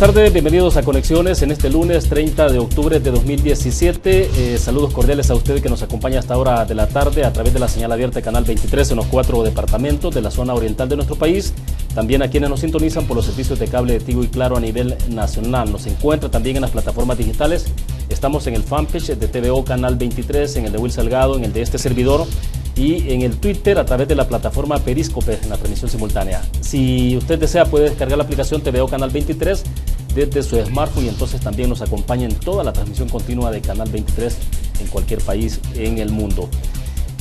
tardes, bienvenidos a Conexiones en este lunes 30 de octubre de 2017. Saludos cordiales a usted que nos acompaña a esta hora de la tarde a través de la señal abierta de Canal 23 en los 4 departamentos de la zona oriental de nuestro país. También a quienes nos sintonizan por los servicios de cable de Tigo y Claro a nivel nacional. Nos encuentra también en las plataformas digitales. Estamos en el fanpage de TVO Canal 23, en el de Will Salgado, en el de este servidor y en el Twitter a través de la plataforma Periscope en la transmisión simultánea. Si usted desea puede descargar la aplicación TVO Canal 23 desde su smartphone y entonces también nos acompaña en toda la transmisión continua de Canal 23 en cualquier país en el mundo.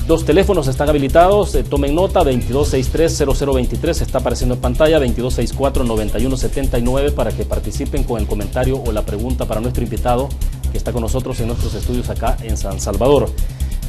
Dos teléfonos están habilitados, tomen nota, 2263-0023 está apareciendo en pantalla, 2264-9179 para que participen con el comentario o la pregunta para nuestro invitado que está con nosotros en nuestros estudios acá en San Salvador.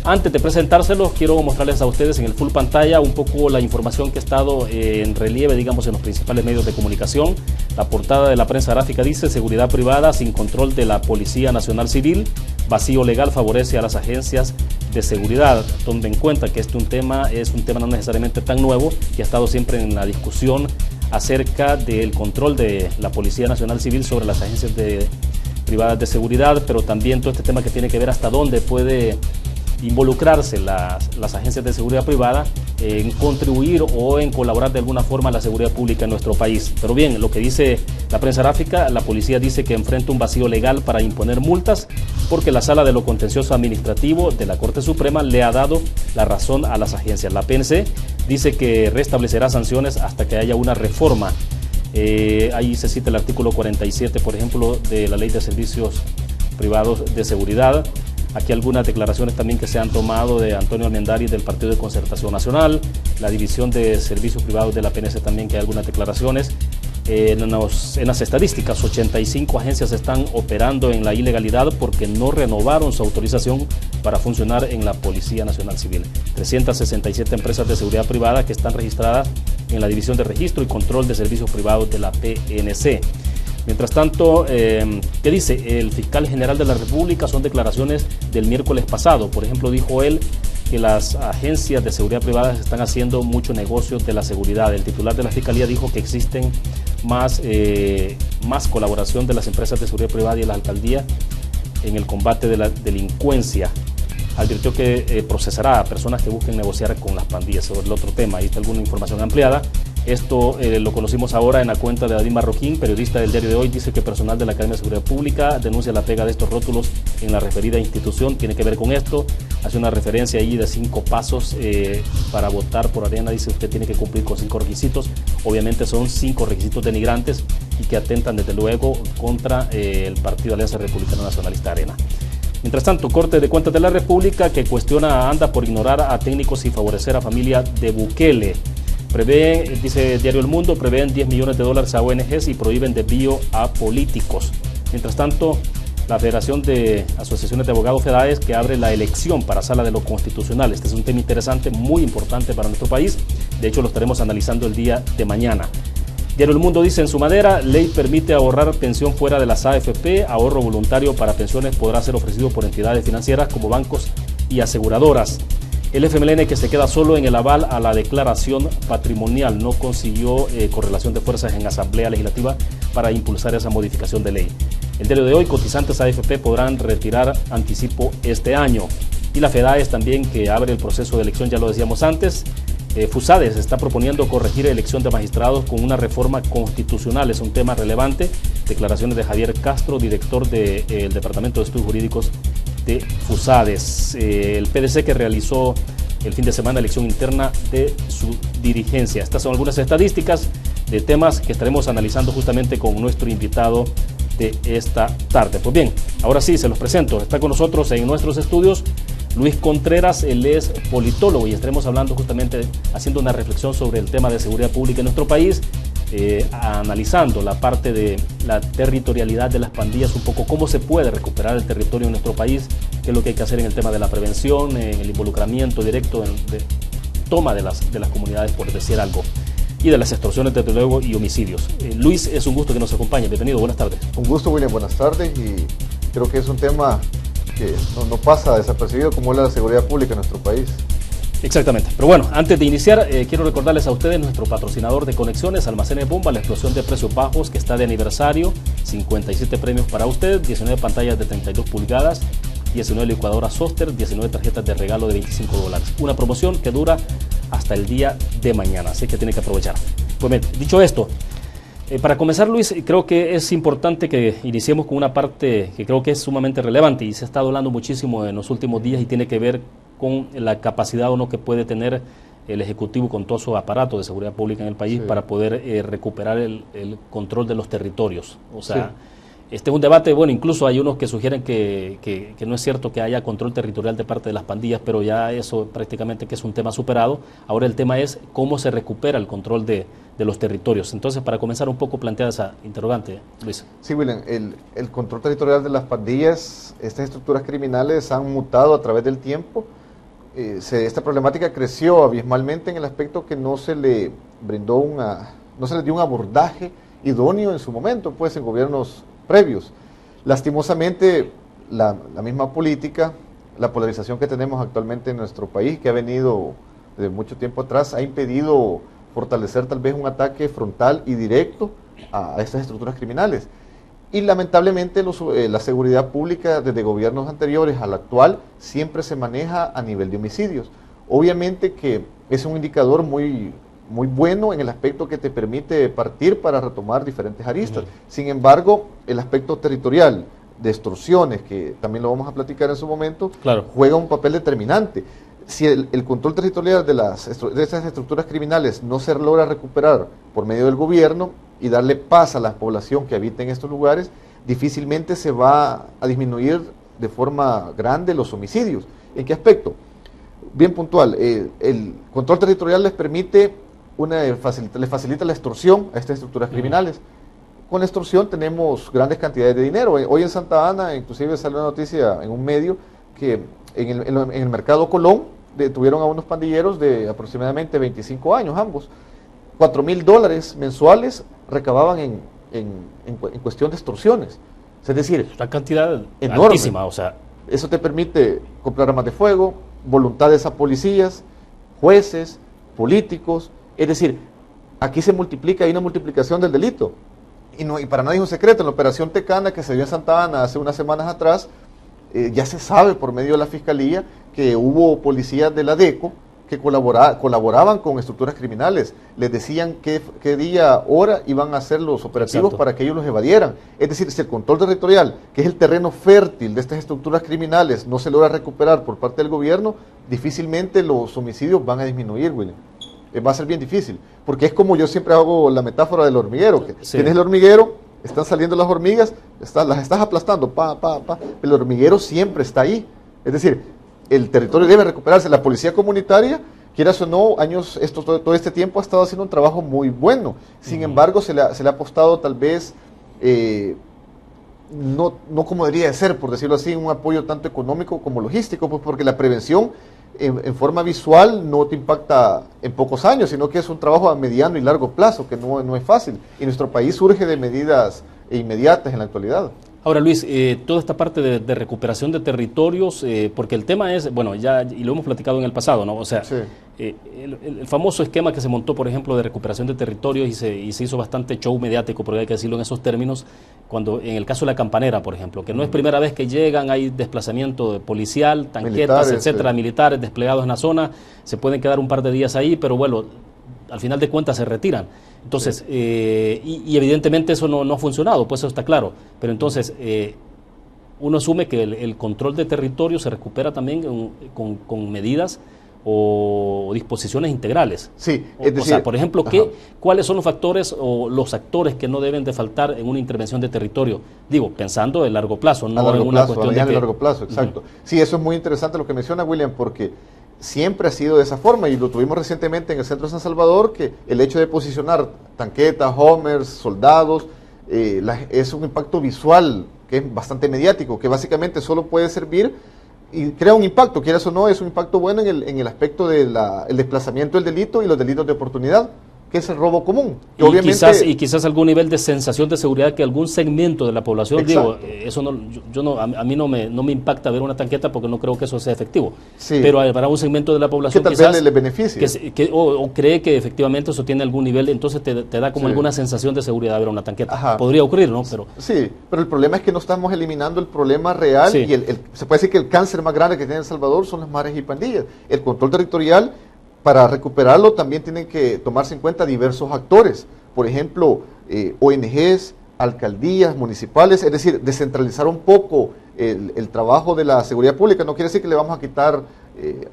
Antes de presentárselos, quiero mostrarles a ustedes en el full pantalla un poco la información que ha estado en relieve, digamos, en los principales medios de comunicación. La portada de la prensa gráfica dice: seguridad privada sin control de la Policía Nacional Civil, vacío legal favorece a las agencias de seguridad. Tomen en cuenta que este es un tema no necesariamente tan nuevo, que ha estado siempre en la discusión acerca del control de la Policía Nacional Civil sobre las agencias privadas de seguridad, pero también todo este tema que tiene que ver hasta dónde puede involucrarse las agencias de seguridad privada en contribuir o en colaborar de alguna forma a la seguridad pública en nuestro país. Pero bien, lo que dice la prensa gráfica, la policía dice que enfrenta un vacío legal para imponer multas porque la Sala de lo Contencioso Administrativo de la Corte Suprema le ha dado la razón a las agencias. La PNC dice que restablecerá sanciones hasta que haya una reforma. Ahí se cita el artículo 47, por ejemplo, de la Ley de Servicios Privados de Seguridad. Aquí algunas declaraciones también que se han tomado de Antonio Almendaris del Partido de Concertación Nacional, la División de Servicios Privados de la PNC también, que hay algunas declaraciones. En las estadísticas, 85 agencias están operando en la ilegalidad porque no renovaron su autorización para funcionar en la Policía Nacional Civil. 367 empresas de seguridad privada que están registradas en la División de Registro y Control de Servicios Privados de la PNC. Mientras tanto, ¿qué dice el fiscal general de la República? Son declaraciones del miércoles pasado. Por ejemplo, dijo él que las agencias de seguridad privada están haciendo mucho negocio de la seguridad. El titular de la Fiscalía dijo que existen más colaboración de las empresas de seguridad privada y la alcaldía en el combate de la delincuencia. Advirtió que procesará a personas que busquen negociar con las pandillas. Sobre el otro tema, ahí está alguna información ampliada. Esto lo conocimos ahora en la cuenta de David Marroquín, periodista del Diario de Hoy. Dice que personal de la Academia de Seguridad Pública denuncia la pega de estos rótulos en la referida institución. Tiene que ver con esto. Hace una referencia ahí de 5 pasos para votar por Arena. Dice usted tiene que cumplir con 5 requisitos. Obviamente son 5 requisitos denigrantes y que atentan desde luego contra el Partido Alianza Republicana Nacionalista Arena. Mientras tanto, Corte de Cuentas de la República que cuestiona a ANDA por ignorar a técnicos y favorecer a familia de Bukele. Prevén, dice Diario El Mundo, prevén $10 millones a ONGs y prohíben desvío a políticos. Mientras tanto, la Federación de Asociaciones de Abogados FEDAES que abre la elección para Sala de lo Constitucional. Este es un tema interesante, muy importante para nuestro país. De hecho, lo estaremos analizando el día de mañana. Diario El Mundo dice en su madera, ley permite ahorrar pensión fuera de las AFP, ahorro voluntario para pensiones podrá ser ofrecido por entidades financieras como bancos y aseguradoras. El FMLN que se queda solo en el aval a la declaración patrimonial no consiguió correlación de fuerzas en Asamblea Legislativa para impulsar esa modificación de ley. El diario de hoy, cotizantes AFP podrán retirar anticipo este año. Y la FEDAES también que abre el proceso de elección, ya lo decíamos antes. FUSADES está proponiendo corregir elección de magistrados con una reforma constitucional. Es un tema relevante. Declaraciones de Javier Castro, director del Departamento de Estudios Jurídicos de FUSADES. El PDC que realizó el fin de semana elección interna de su dirigencia. Estas son algunas estadísticas de temas que estaremos analizando justamente con nuestro invitado de esta tarde. Pues bien, ahora sí se los presento. Está con nosotros en nuestros estudios Luis Contreras. Él es politólogo y estaremos hablando justamente, haciendo una reflexión sobre el tema de seguridad pública en nuestro país, analizando la parte de la territorialidad de las pandillas, un poco cómo se puede recuperar el territorio en nuestro país, qué es lo que hay que hacer en el tema de la prevención, en el involucramiento directo de toma de las comunidades, por decir algo, y de las extorsiones, desde luego, y homicidios. Luis, es un gusto que nos acompañe. Bienvenido, buenas tardes. Un gusto, William, buenas tardes, y creo que es un tema que no pasa desapercibido como es la seguridad pública en nuestro país. Exactamente. Pero bueno, antes de iniciar, quiero recordarles a ustedes nuestro patrocinador de conexiones, Almacenes Bomba, la explosión de precios bajos que está de aniversario, 57 premios para usted, 19 pantallas de 32 pulgadas, 19 licuadoras Soster, 19 tarjetas de regalo de $25. Una promoción que dura hasta el día de mañana, así que tiene que aprovechar. Pues bien, dicho esto, para comenzar, Luis, creo que es importante que iniciemos con una parte que creo que es sumamente relevante y se está hablando muchísimo en los últimos días y tiene que ver con la capacidad o no que puede tener el Ejecutivo con todo su aparato de seguridad pública en el país para poder recuperar el control de los territorios. O sea, este es un debate, bueno, incluso hay unos que sugieren que no es cierto que haya control territorial de parte de las pandillas, pero ya eso prácticamente que es un tema superado. Ahora el tema es cómo se recupera el control de los territorios. Entonces, para comenzar un poco planteada esa interrogante, Luis. Sí, William, el control territorial de las pandillas, estas estructuras criminales han mutado a través del tiempo. Esta problemática creció abismalmente en el aspecto que no se le brindó no se le dio un abordaje idóneo en su momento, pues en gobiernos previos. Lastimosamente, la misma política, la polarización que tenemos actualmente en nuestro país, que ha venido de mucho tiempo atrás, ha impedido fortalecer tal vez un ataque frontal y directo a estas estructuras criminales. Y lamentablemente la seguridad pública desde gobiernos anteriores al actual siempre se maneja a nivel de homicidios. Obviamente que es un indicador muy bueno en el aspecto que te permite partir para retomar diferentes aristas. Sin embargo, el aspecto territorial de extorsiones, que también lo vamos a platicar en su momento, juega un papel determinante. Si el control territorial de estas estructuras criminales no se logra recuperar por medio del gobierno y darle paz a la población que habita en estos lugares, difícilmente se va a disminuir de forma grande los homicidios. ¿En qué aspecto? Bien puntual, el control territorial les permite, les facilita la extorsión a estas estructuras criminales. Con la extorsión tenemos grandes cantidades de dinero. Hoy en Santa Ana, inclusive salió una noticia en un medio que en el mercado Colón detuvieron a unos pandilleros de aproximadamente 25 años, ambos. $4,000 mensuales recababan en cuestión de extorsiones. Es decir, una cantidad enorme. Altísima, o sea. Eso te permite comprar armas de fuego, voluntades a policías, jueces, políticos. Es decir, aquí se multiplica, hay una multiplicación del delito. Y para nadie es un secreto, en la operación Tecana que se dio en Santa Ana hace unas semanas atrás, ya se sabe por medio de la Fiscalía que hubo policías de la DECO que colaboraban con estructuras criminales. Les decían qué día, hora iban a hacer los operativos para que ellos los evadieran. Es decir, si el control territorial, que es el terreno fértil de estas estructuras criminales, no se logra recuperar por parte del gobierno, difícilmente los homicidios van a disminuir, William. Va a ser bien difícil, porque es como yo siempre hago la metáfora del hormiguero, que tienes el hormiguero, están saliendo las hormigas, las estás aplastando, el hormiguero siempre está ahí. Es decir, el territorio debe recuperarse. La policía comunitaria, quieras o no, todo este tiempo ha estado haciendo un trabajo muy bueno. Sin embargo, se le ha apostado tal vez, no como debería de ser, por decirlo así, un apoyo tanto económico como logístico, pues porque la prevención en forma visual no te impacta en pocos años, sino que es un trabajo a mediano y largo plazo, que no es fácil. Y nuestro país surge de medidas inmediatas en la actualidad. Ahora, Luis, toda esta parte de recuperación de territorios, porque el tema es, bueno, y lo hemos platicado en el pasado, ¿no? O sea, el famoso esquema que se montó, por ejemplo, de recuperación de territorios y se hizo bastante show mediático, porque hay que decirlo en esos términos, cuando en el caso de la Campanera, por ejemplo, que no es primera vez que llegan, hay desplazamiento policial, tanquetas, etcétera, militares desplegados en la zona, se pueden quedar un par de días ahí, pero bueno, al final de cuentas se retiran. Entonces, y evidentemente eso no ha funcionado, pues eso está claro. Pero entonces, uno asume que el control de territorio se recupera también con medidas o disposiciones integrales. Sí, o sea, por ejemplo, ¿cuáles son los factores o los actores que no deben de faltar en una intervención de territorio? Digo, pensando en largo plazo, no en una cuestión de largo plazo, exacto. Sí, eso es muy interesante lo que menciona William, porque siempre ha sido de esa forma y lo tuvimos recientemente en el centro de San Salvador, que el hecho de posicionar tanquetas, homers, soldados, es un impacto visual que es bastante mediático, que básicamente solo puede servir y crea un impacto, quieras o no, es un impacto bueno en el aspecto del desplazamiento del delito y los delitos de oportunidad, que es el robo común. Que y quizás algún nivel de sensación de seguridad que algún segmento de la población, exacto. digo, eso no, a mí no me impacta ver una tanqueta porque no creo que eso sea efectivo. Sí. Pero para un segmento de la población que tal quizás vez le beneficie. O cree que efectivamente eso tiene algún nivel, entonces te da como alguna sensación de seguridad ver una tanqueta. Ajá. Podría ocurrir, ¿no? Sí, pero el problema es que no estamos eliminando el problema real y se puede decir que el cáncer más grande que tiene El Salvador son las maras y pandillas. El control territorial, para recuperarlo, también tienen que tomarse en cuenta diversos actores. Por ejemplo, ONGs, alcaldías, municipales, es decir, descentralizar un poco el trabajo de la seguridad pública. No quiere decir que le vamos a quitar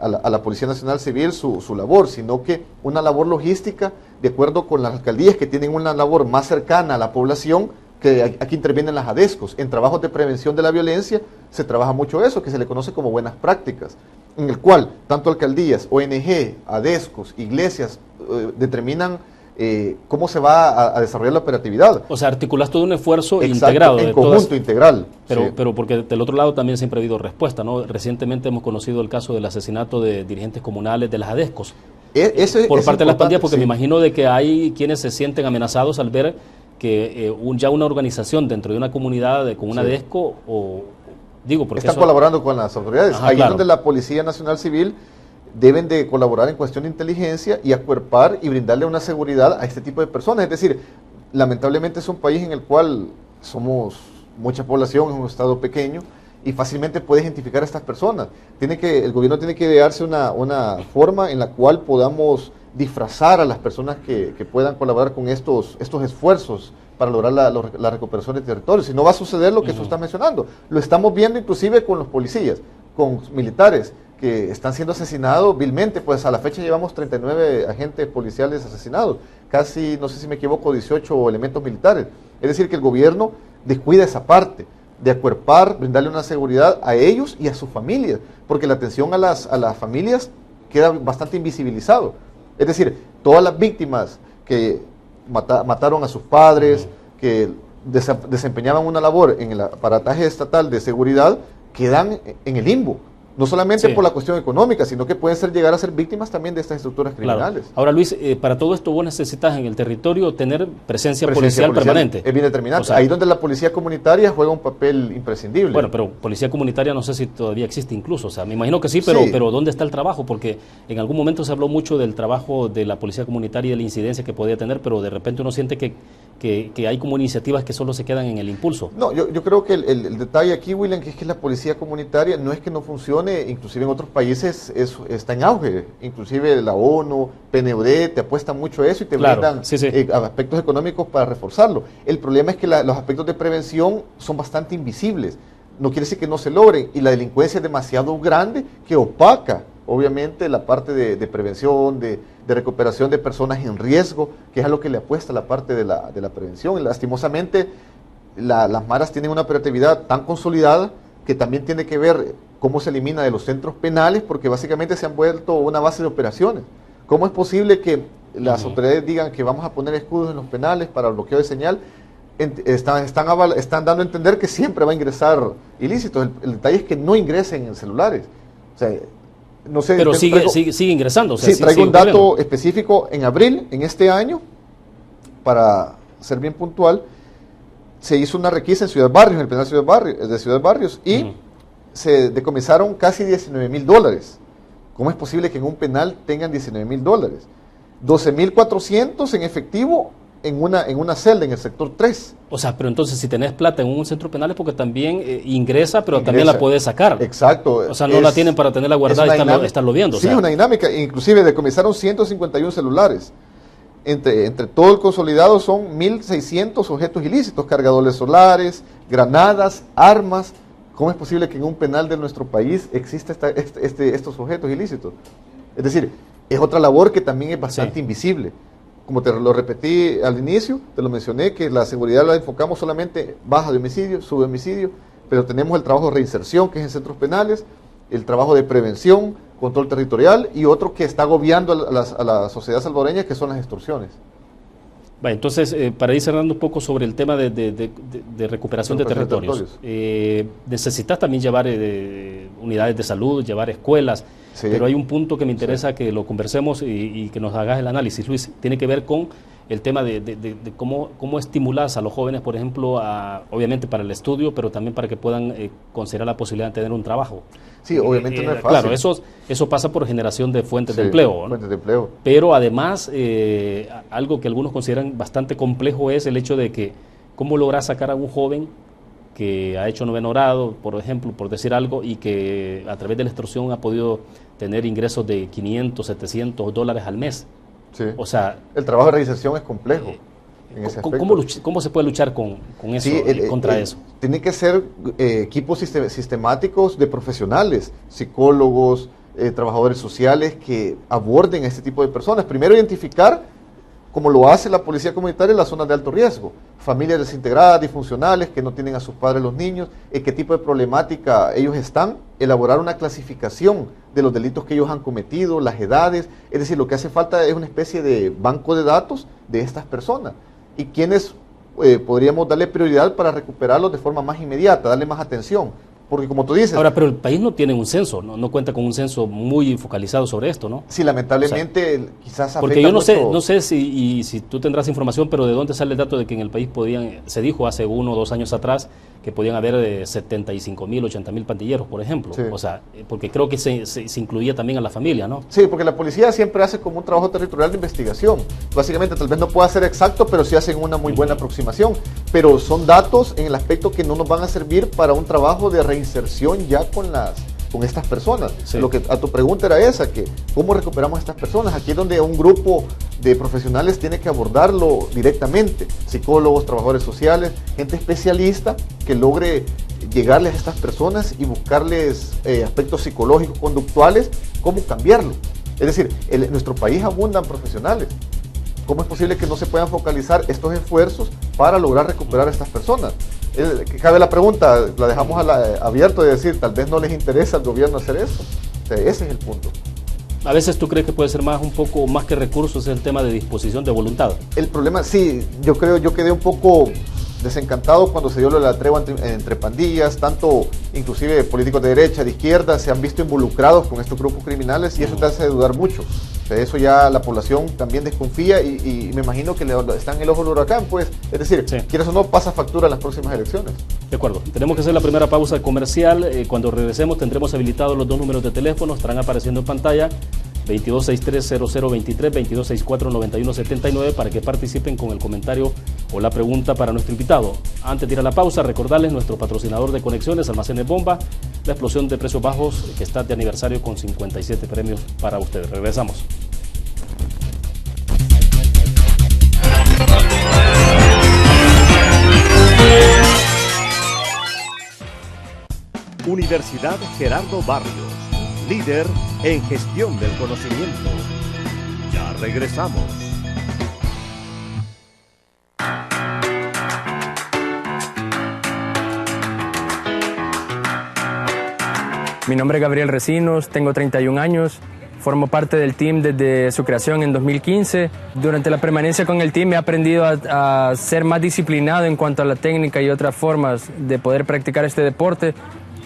a la Policía Nacional Civil su labor, sino que una labor logística, de acuerdo con las alcaldías que tienen una labor más cercana a la población, que aquí intervienen las ADESCOS. En trabajos de prevención de la violencia se trabaja mucho eso, que se le conoce como buenas prácticas, en el cual tanto alcaldías, ONG, ADESCOS, iglesias determinan cómo se va a desarrollar la operatividad. O sea, articulas todo un esfuerzo integrado. En conjunto, integral. Pero porque del otro lado también siempre ha habido respuesta, ¿no? Recientemente hemos conocido el caso del asesinato de dirigentes comunales de las ADESCOS por parte de las pandillas, porque me imagino de que hay quienes se sienten amenazados al ver que ya una organización dentro de una comunidad con una ADESCO porque están colaborando con las autoridades. Ahí es donde la Policía Nacional Civil deben de colaborar en cuestión de inteligencia y acuerpar y brindarle una seguridad a este tipo de personas. Es decir, lamentablemente es un país en el cual somos mucha población, es un estado pequeño y fácilmente puede identificar a estas personas. El gobierno tiene que idearse una forma en la cual podamos disfrazar a las personas que puedan colaborar con estos esfuerzos para lograr la recuperación de territorio. Si no va a suceder lo que tú estás mencionando. Lo estamos viendo inclusive con los policías, con militares que están siendo asesinados vilmente. Pues a la fecha llevamos 39 agentes policiales asesinados, casi, no sé si me equivoco, 18 elementos militares. Es decir, que el gobierno descuida esa parte de acuerpar, brindarle una seguridad a ellos y a sus familias, porque la atención a las familias queda bastante invisibilizado. Es decir, todas las víctimas que mataron a sus padres, que desempeñaban una labor en el aparataje estatal de seguridad, quedan en el limbo. No solamente por la cuestión económica, sino que pueden llegar a ser víctimas también de estas estructuras criminales. Claro. Ahora, Luis, para todo esto vos necesitas en el territorio tener presencia policial permanente. Es bien determinante. O sea, ahí donde la policía comunitaria juega un papel imprescindible. Bueno, pero policía comunitaria no sé si todavía existe incluso. O sea, me imagino que sí, pero ¿dónde está el trabajo? Porque en algún momento se habló mucho del trabajo de la policía comunitaria y de la incidencia que podía tener, pero de repente uno siente que hay como iniciativas que solo se quedan en el impulso. No, yo creo que el detalle aquí, William, que es que la policía comunitaria no es que no funcione, inclusive en otros países está en auge, inclusive la ONU, PNUD, te apuestan mucho a eso y te brindan aspectos económicos para reforzarlo. El problema es que los aspectos de prevención son bastante invisibles, no quiere decir que no se logren, y la delincuencia es demasiado grande que opaca, obviamente, la parte de prevención, de recuperación de personas en riesgo, que es a lo que le apuesta la parte de la prevención. Y lastimosamente, las maras tienen una operatividad tan consolidada que también tiene que ver cómo se elimina de los centros penales, porque básicamente se han vuelto una base de operaciones. ¿Cómo es posible que las autoridades digan que vamos a poner escudos en los penales para bloqueo de señal? Están dando a entender que siempre va a ingresar ilícitos. El detalle es que no ingresen en celulares. O sea, no sé, pero sigue ingresando. O sea, sí, traigo un dato específico. En abril, en este año, para ser bien puntual, se hizo una requisa en Ciudad Barrios, en el penal de Ciudad Barrios, y se decomisaron casi $19,000. ¿Cómo es posible que en un penal tengan $19,000? 12,400 en efectivo en una celda en el sector 3. O sea, pero entonces si tenés plata en un centro penal es porque también ingresa, pero también la puedes sacar. Exacto. O sea, no la tienen para tenerla guardada y estarlo viendo. Sí, una dinámica. Inclusive decomisaron 151 celulares. Entre todo el consolidado son 1,600 objetos ilícitos, cargadores solares, granadas, armas. ¿Cómo es posible que en un penal de nuestro país exista estos objetos ilícitos? Es decir, es otra labor que también es bastante invisible. Como te lo repetí al inicio, te lo mencioné, que la seguridad la enfocamos solamente baja de homicidio, sube homicidio, pero tenemos el trabajo de reinserción, que es en centros penales, el trabajo de prevención, control territorial, y otro que está agobiando a la sociedad salvadoreña, que son las extorsiones. Va, entonces, para ir cerrando un poco sobre el tema de recuperación de territorios, necesitas también llevar unidades de salud, llevar escuelas, sí. Pero hay un punto que me interesa, sí, que lo conversemos y que nos hagas el análisis, Luis. Tiene que ver con el tema de cómo estimulas a los jóvenes, por ejemplo, obviamente para el estudio, pero también para que puedan considerar la posibilidad de tener un trabajo. Sí, obviamente no es fácil. Claro, eso pasa por generación de fuentes, sí, de empleo, ¿no? Fuentes de empleo. Pero además, algo que algunos consideran bastante complejo es el hecho de que cómo lograr sacar a un joven que ha hecho noveno grado, por ejemplo, por decir algo, y que a través de la extorsión ha podido tener ingresos de 500, 700 dólares al mes. Sí. O sea, el trabajo de reinserción es complejo. En ese ¿Cómo se puede luchar con eso, sí, contra eso? Tienen que ser equipos sistemáticos de profesionales, psicólogos, trabajadores sociales que aborden a este tipo de personas. Primero identificar, como lo hace la policía comunitaria, las zonas de alto riesgo, familias desintegradas, disfuncionales, que no tienen a sus padres los niños, qué tipo de problemática ellos están, elaborar una clasificación de los delitos que ellos han cometido, las edades, es decir, lo que hace falta es una especie de banco de datos de estas personas y quienes podríamos darle prioridad para recuperarlos de forma más inmediata, darle más atención. Porque como tú dices... Ahora, pero el país no tiene un censo, no cuenta con un censo muy focalizado sobre esto, ¿no? Sí, lamentablemente, o sea, quizás afecta porque yo mucho... no sé si tú tendrás información, pero ¿de dónde sale el dato de que en el país se dijo hace 1 o 2 años atrás que podían haber 75,000, 80,000 pandilleros, por ejemplo? Sí. O sea, porque creo que se incluía también a la familia, ¿no? Sí, porque la policía siempre hace como un trabajo territorial de investigación. Básicamente, tal vez no pueda ser exacto, pero sí hacen una muy buena aproximación. Pero son datos en el aspecto que no nos van a servir para un trabajo de reinserción ya con estas personas. Sí. Lo que a tu pregunta era esa, que ¿cómo recuperamos a estas personas? Aquí es donde un grupo de profesionales tiene que abordarlo directamente, psicólogos, trabajadores sociales, gente especialista que logre llegarles a estas personas y buscarles aspectos psicológicos, conductuales, cómo cambiarlo. Es decir, en nuestro país abundan profesionales. ¿Cómo es posible que no se puedan focalizar estos esfuerzos para lograr recuperar a estas personas? Cabe la pregunta, la dejamos abierto de decir, tal vez no les interesa al gobierno hacer eso. O sea, ese es el punto. A veces tú crees que puede ser un poco más que recursos, es el tema de disposición de voluntad. El problema, sí, yo quedé un poco desencantado cuando se dio la tregua entre pandillas, tanto inclusive políticos de derecha, de izquierda, se han visto involucrados con estos grupos criminales y eso te hace dudar mucho. O sea, eso ya la población también desconfía y me imagino que están en el ojo del huracán, pues, es decir, sí, quieras o no, pasa factura en las próximas elecciones. De acuerdo, tenemos que hacer la primera pausa comercial, cuando regresemos tendremos habilitados los 2 números de teléfono, estarán apareciendo en pantalla, 2263-0023, 2264-9179, para que participen con el comentario o la pregunta para nuestro invitado. Antes de ir a la pausa, recordarles nuestro patrocinador de conexiones, Almacenes Bomba, la explosión de precios bajos que está de aniversario con 57 premios para ustedes. Regresamos. Universidad Gerardo Barrios, líder en gestión del conocimiento. Ya regresamos. Mi nombre es Gabriel Recinos, tengo 31 años, formo parte del team desde su creación en 2015. Durante la permanencia con el team he aprendido a ser más disciplinado en cuanto a la técnica y otras formas de poder practicar este deporte.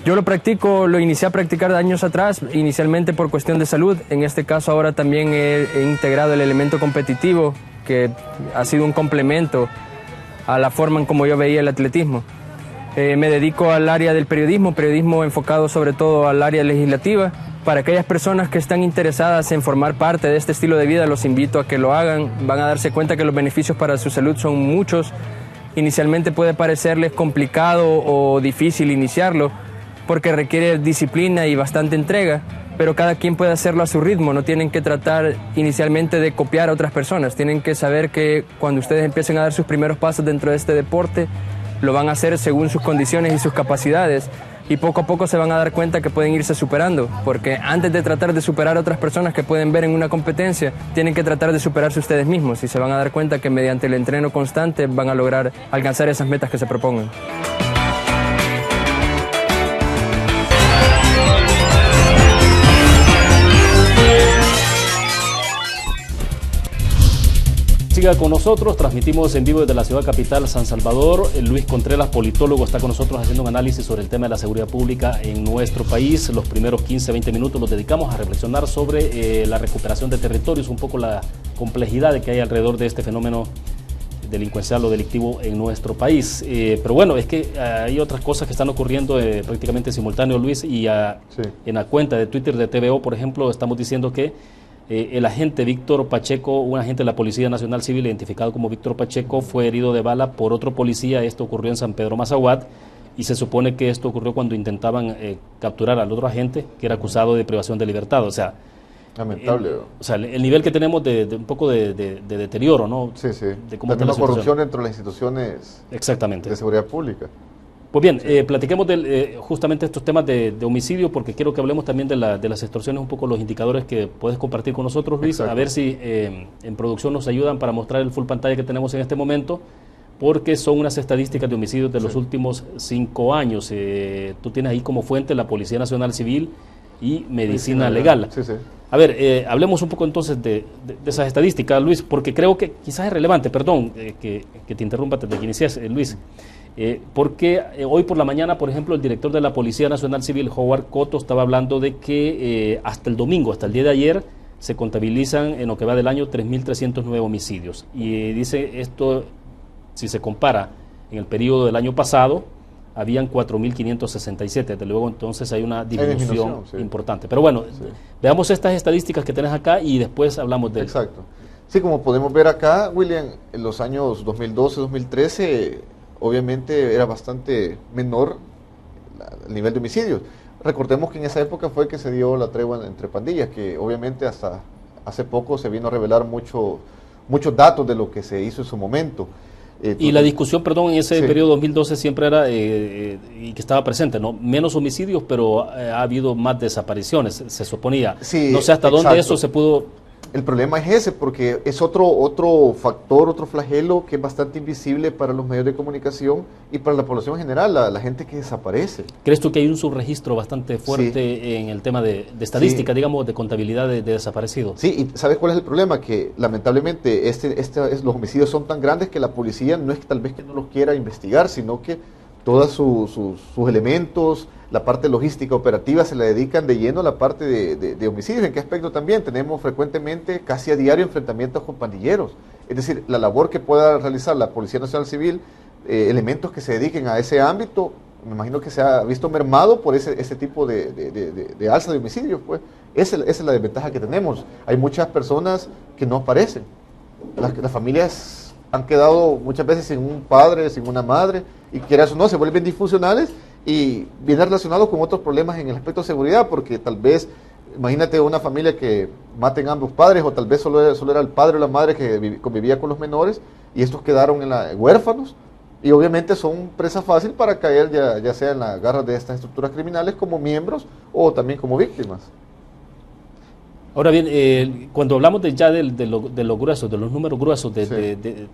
Yo lo inicié a practicar años atrás, inicialmente por cuestión de salud. En este caso ahora también he integrado el elemento competitivo, que ha sido un complemento a la forma en como yo veía el atletismo. Me dedico al área del periodismo enfocado sobre todo al área legislativa. Para aquellas personas que están interesadas en formar parte de este estilo de vida, los invito a que lo hagan. Van a darse cuenta que los beneficios para su salud son muchos. Inicialmente puede parecerles complicado o difícil iniciarlo, porque requiere disciplina y bastante entrega, pero cada quien puede hacerlo a su ritmo. No tienen que tratar inicialmente de copiar a otras personas, tienen que saber que cuando ustedes empiecen a dar sus primeros pasos dentro de este deporte, lo van a hacer según sus condiciones y sus capacidades, y poco a poco se van a dar cuenta que pueden irse superando, porque antes de tratar de superar a otras personas que pueden ver en una competencia, tienen que tratar de superarse ustedes mismos, y se van a dar cuenta que mediante el entreno constante van a lograr alcanzar esas metas que se propongan. Siga con nosotros, transmitimos en vivo desde la ciudad capital, San Salvador. Luis Contreras, politólogo, está con nosotros haciendo un análisis sobre el tema de la seguridad pública en nuestro país. Los primeros 15-20 minutos los dedicamos a reflexionar sobre la recuperación de territorios, un poco la complejidad que hay alrededor de este fenómeno delincuencial o delictivo en nuestro país. Pero bueno, es que hay otras cosas que están ocurriendo prácticamente simultáneo, Luis, y en la cuenta de Twitter de TVO, por ejemplo, estamos diciendo que el agente Víctor Pacheco, un agente de la Policía Nacional Civil identificado como Víctor Pacheco, fue herido de bala por otro policía. Esto ocurrió en San Pedro Mazahuat y se supone que esto ocurrió cuando intentaban capturar al otro agente que era acusado de privación de libertad. O sea, lamentable. El nivel que tenemos de un poco de deterioro, ¿no? Sí, sí. De cómo también la corrupción dentro de las instituciones exactamente de seguridad pública. Pues bien, platiquemos justamente estos temas de homicidio, porque quiero que hablemos también de las extorsiones, un poco los indicadores que puedes compartir con nosotros, Luis. Exacto. A ver si en producción nos ayudan para mostrar el full pantalla que tenemos en este momento, porque son unas estadísticas de homicidios de los últimos 5 años. Tú tienes ahí como fuente la Policía Nacional Civil y Medicina Legal. Sí, sí. A ver, hablemos un poco entonces de esas estadísticas, Luis, porque creo que quizás es relevante, perdón que te interrumpa desde que inicias, Luis. Porque hoy por la mañana, por ejemplo, el director de la Policía Nacional Civil, Howard Cotto, estaba hablando de que hasta el domingo, hasta el día de ayer, se contabilizan en lo que va del año 3.309 homicidios. Y dice esto, si se compara en el periodo del año pasado, habían 4.567. Desde luego, entonces hay una disminución importante. Pero bueno, veamos estas estadísticas que tenés acá y después hablamos de... Exacto. Sí, como podemos ver acá, William, en los años 2012-2013... obviamente era bastante menor el nivel de homicidios. Recordemos que en esa época fue que se dio la tregua entre pandillas, que obviamente hasta hace poco se vino a revelar muchos datos de lo que se hizo en su momento. Y la discusión, perdón, en ese periodo 2012 siempre era, y que estaba presente, ¿no? Menos homicidios, pero ha habido más desapariciones, se suponía. Sí, no sé hasta dónde eso se pudo... El problema es ese, porque es otro factor, otro flagelo que es bastante invisible para los medios de comunicación y para la población en general, la gente que desaparece. ¿Crees tú que hay un subregistro bastante fuerte en el tema de estadística, digamos, de contabilidad de desaparecidos? Sí, y ¿sabes cuál es el problema? Que lamentablemente los homicidios son tan grandes que la policía no es que tal vez que no los quiera investigar, sino que todos sus elementos, la parte logística operativa se la dedican de lleno a la parte de homicidios. ¿En qué aspecto también? Tenemos frecuentemente, casi a diario, enfrentamientos con pandilleros. Es decir, la labor que pueda realizar la Policía Nacional Civil, elementos que se dediquen a ese ámbito, me imagino que se ha visto mermado por ese tipo de alza de homicidios. Pues esa es la desventaja que tenemos. Hay muchas personas que no aparecen. Las familias han quedado muchas veces sin un padre, sin una madre, y quieras o no, se vuelven disfuncionales y viene relacionado con otros problemas en el aspecto de seguridad, porque tal vez, imagínate una familia que maten a ambos padres, o tal vez solo era el padre o la madre que convivía con los menores, y estos quedaron huérfanos, y obviamente son presa fácil para caer ya sea en las garras de estas estructuras criminales como miembros o también como víctimas. Ahora bien, cuando hablamos de los gruesos, de los números gruesos,